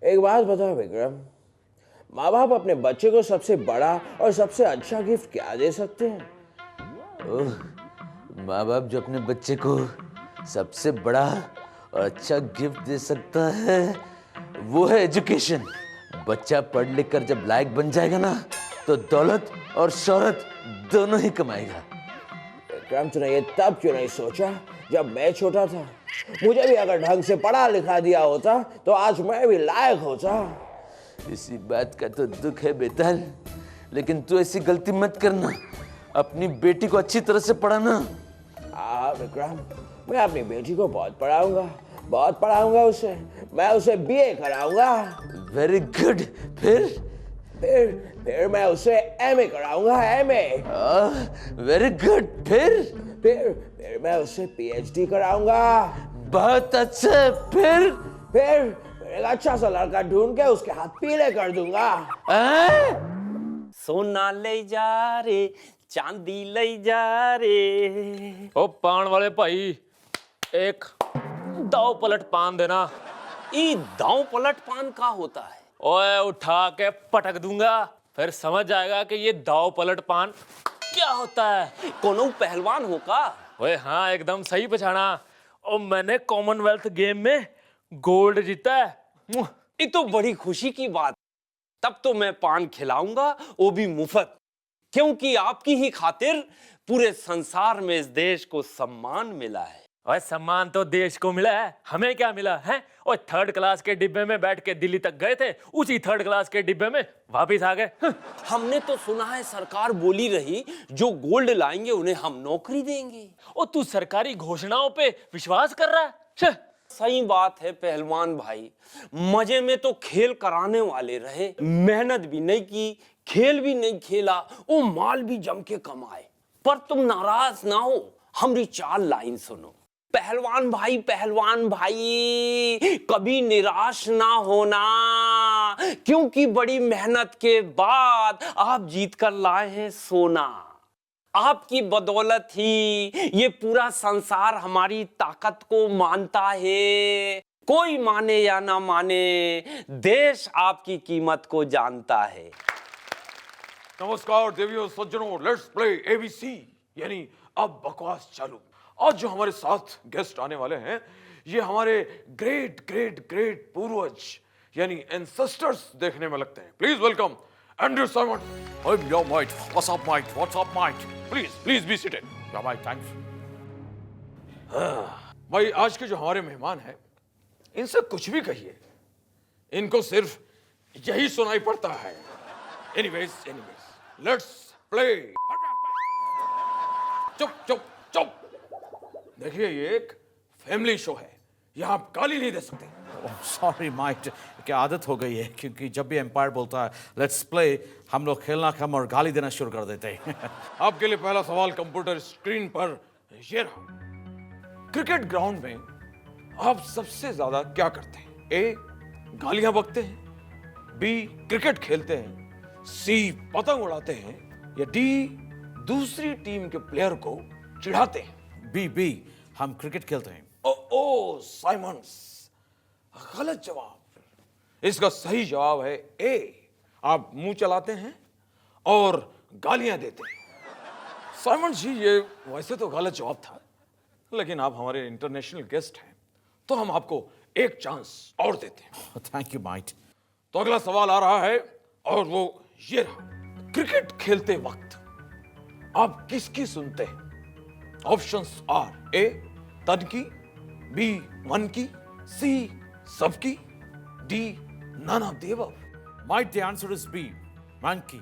एक बात बताओ विक्रम, माँ बाप अपने बच्चे को सबसे बड़ा और सबसे अच्छा गिफ्ट क्या दे सकते हैं? ओह, माँ बाप जो अपने बच्चे को सबसे बड़ा और अच्छा गिफ्ट दे सकता है वो है एजुकेशन। बच्चा पढ़ लिख कर जब लायक बन जाएगा ना तो दौलत और शोहरत दोनों ही कमाएगा। विक्रम, तूने ये तब क्यों नहीं सोचा जब मैं छोटा था? मुझे भी अगर ढंग से पढ़ा लिखा दिया होता तो आज मैं भी लायक होता। इसी बात का तो दुख है बेताल, लेकिन तू ऐसी गलती मत करना। अपनी बेटी को अच्छी तरह से पढ़ाना। हाँ विक्रम, मैं अपनी बेटी को बहुत पढ़ाऊंगा उसे। मैं उसे बीए कराऊंगा। Very good. फिर फिर मैं उसे एमए कराऊंगा, एमए। Very good. फिर मैं उसे पीएचडी कराऊंगा। बहुत अच्छा। फिर एक अच्छा सा लड़का ढूंढ के उसके हाथ पीले कर दूंगा। सोना ले जा रे, चांदी ले जा रे। ओ पान वाले भाई, एक दाव पलट पान देना। ई दांव पलट पान का होता है? ओए उठा के पटक दूंगा, फिर समझ जाएगा कि ये दाव पलट पान क्या होता है। कोनो पहलवान हो का? ओए हाँ, एकदम सही पहचाना। और मैंने कॉमनवेल्थ गेम में गोल्ड जीता है। ये तो बड़ी खुशी की बात। तब तो मैं पान खिलाऊंगा, वो भी मुफ्त, क्योंकि आपकी ही खातिर पूरे संसार में इस देश को सम्मान मिला है। ओए सम्मान तो देश को मिला है, हमें क्या मिला है? और थर्ड क्लास के डिब्बे में बैठ के दिल्ली तक गए थे, उसी थर्ड क्लास के डिब्बे में वापिस आ गए। हमने तो सुना है सरकार बोली रही जो गोल्ड लाएंगे उन्हें हम नौकरी देंगे। और तू सरकारी घोषणाओं पे विश्वास कर रहा है? सही बात है पहलवान भाई, मजे में तो खेल कराने वाले रहे, मेहनत भी नहीं की, खेल भी नहीं खेला, वो माल भी जम के कमाए। पर तुम नाराज ना हो, हमारी 4 लाइन सुनो। पहलवान भाई कभी निराश ना होना, क्योंकि बड़ी मेहनत के बाद आप जीत कर लाए हैं सोना। आपकी बदौलत ही ये पूरा संसार हमारी ताकत को मानता है। कोई माने या ना माने, देश आपकी कीमत को जानता है। नमस्कार देवियों सज्जनों, लेट्स प्ले एबीसी, यानी अब बकवास चालू। आज जो हमारे साथ गेस्ट आने वाले हैं ये हमारे ग्रेट ग्रेट ग्रेट पूर्वज यानी एंसेस्टर्स देखने में लगते हैं। Please welcome Andrew Simon. Yo, mate. What's up, mate? What's up, mate? Please be seated. Yeah, mate, thanks. भाई, आज के जो हमारे मेहमान हैं इनसे कुछ भी कहिए, इनको सिर्फ यही सुनाई पड़ता है। Anyways let's play. चुप। देखिए, ये एक फैमिली शो है, यहाँ आप गाली नहीं दे सकते। Oh, sorry, mate. क्या आदत हो गई है, क्योंकि जब भी एम्पायर बोलता है लेट्स प्ले, हम लोग खेलना कम और गाली देना शुरू कर देते हैं। आपके लिए पहला सवाल कंप्यूटर स्क्रीन पर ये रहा। क्रिकेट ग्राउंड में आप सबसे ज्यादा क्या करते हैं? ए, गालियां बकते हैं, बी, क्रिकेट खेलते हैं, सी, पतंग उड़ाते हैं, या डी, दूसरी टीम के प्लेयर को चिढ़ाते हैं? बी, हम क्रिकेट खेलते हैं। ओ साइमंस, गलत जवाब। इसका सही जवाब है ए, आप मुंह चलाते हैं और गालियां देते हैं। साइमन जी, ये वैसे तो गलत जवाब था, लेकिन आप हमारे इंटरनेशनल गेस्ट हैं तो हम आपको एक चांस और देते हैं। Thank you, might. तो अगला सवाल आ रहा है और वो ये रहा। क्रिकेट खेलते वक्त आप किसकी सुनते हैं? ऑप्शंस आर ए, तन की, बी, मन की, सी, सबकी, D, none of the above. Might, the answer is B, monkey.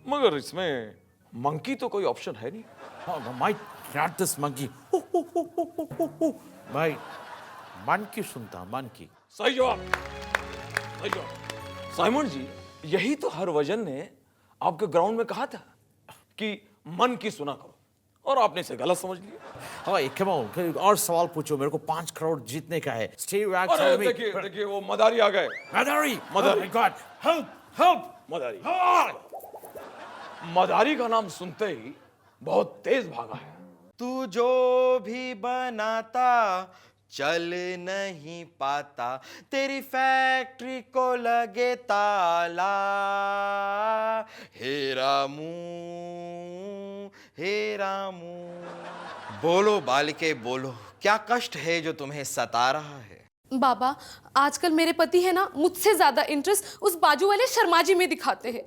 मगर इसमें मंकी तो कोई ऑप्शन है नहीं। Might, not this monkey. Might, मन की सुनता, मन की। सही जवाब। साइमन जी, यही तो हरभजन ने आपके ग्राउंड में कहा था कि मन की सुना करो, और आपने इसे गलत समझ लिया। हाँ, कम ऑन, और सवाल पूछो, मेरे को 5 करोड़ जीतने का है। Stay back. अरे देखिए वो मदारी आ गए। मदारी। मदारी। God, help. मदारी। मदारी का नाम सुनते ही बहुत तेज भागा है। तू जो भी बनाता चल नहीं पाता, तेरी फैक्ट्री को लगे ताला। हे रामू, हे रामू। बोलो बालिके बोलो, क्या कष्ट है जो तुम्हें सता रहा है? बाबा, आजकल मेरे पति है ना, मुझसे ज्यादा इंटरेस्ट उस बाजू वाले शर्मा जी में दिखाते हैं।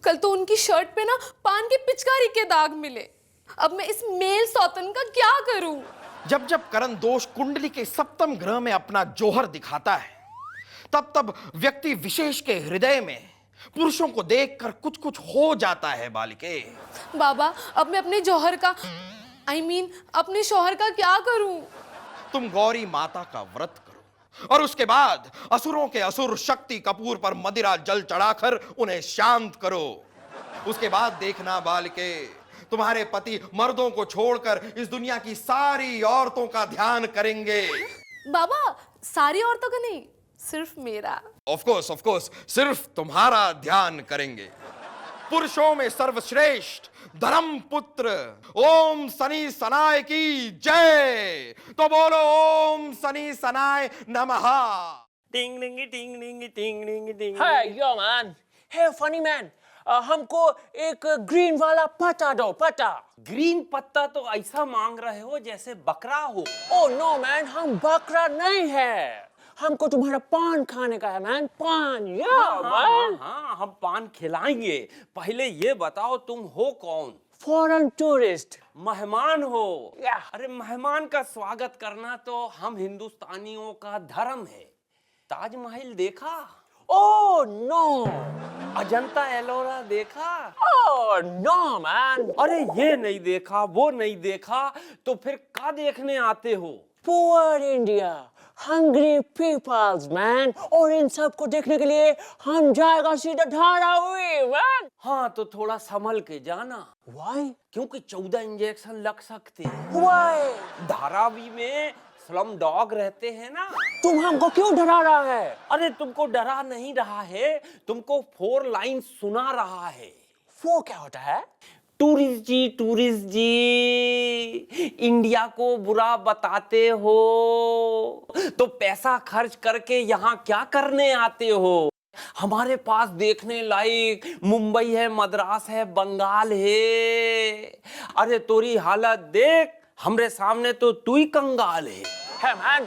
कल तो उनकी शर्ट पे ना पान की पिचकारी के दाग मिले। अब मैं इस मेल सौतन का क्या करूं? जब जब करण दोष कुंडली के सप्तम ग्रह में अपना जोहर दिखाता है, तब तब व्यक्ति विशेष के हृदय में पुरुषों को देखकर कुछ कुछ हो जाता है बालिके। बाबा, अब मैं अपने जौहर का अपने शौहर का क्या करूं? तुम गौरी माता का व्रत करो और उसके बाद असुरों के असुर शक्ति कपूर पर मदिरा जल चढ़ाकर उन्हें शांत करो। उसके बाद देखना बालिके, तुम्हारे पति मर्दों को छोड़कर इस दुनिया की सारी औरतों का ध्यान करेंगे। बाबा, सारी औरतों का नहीं, सिर्फ मेरा। ऑफ कोर्स, सिर्फ तुम्हारा ध्यान करेंगे। पुरुषों में सर्वश्रेष्ठ धर्म पुत्र ओम शनि सनाय की जय। तो बोलो ओम शनि सनाय नमः। टिंग टिंग टिंग टिंग टिंग टिंग टिंग। Hey, yo man. Hey, funny man. हमको एक ग्रीन वाला पत्ता दो, पत्ता। ग्रीन पत्ता तो ऐसा मांग रहे हो जैसे बकरा हो। Oh no man, हम बकरा नहीं है। हमको तुम्हारा पान खाने का है मैन, पान। मैन। हाँ, हम पान खिलाएंगे। पहले ये बताओ तुम हो कौन? Foreign tourist. मेहमान हो। अरे मेहमान का स्वागत करना तो हम हिंदुस्तानियों का धर्म है। ताजमहल देखा? Oh no. अजंता एलोरा देखा? Oh no man. अरे ये नहीं देखा, वो नहीं देखा, तो फिर क्या देखने आते हो? Poor India. Hungry peoples man. और इन सब को देखने के लिए हम जाएगा सीधा धारावी man. हाँ, तो थोड़ा संभल के जाना। Why? क्योंकि 14 इंजेक्शन लग सकते हैं। Why? धारावी में स्लम डॉग रहते हैं ना। तुम हमको क्यों डरा रहा है? अरे तुमको डरा नहीं रहा है, तुमको 4 लाइन सुना रहा है। वो क्या होता है? टूरिस्ट जी, इंडिया को बुरा बताते हो तो पैसा खर्च करके यहाँ क्या करने आते हो? हमारे पास देखने लायक मुंबई है, मद्रास है, बंगाल है। अरे तोरी हालत देख, हमरे सामने तो तू ही कंगाल है। Hey man.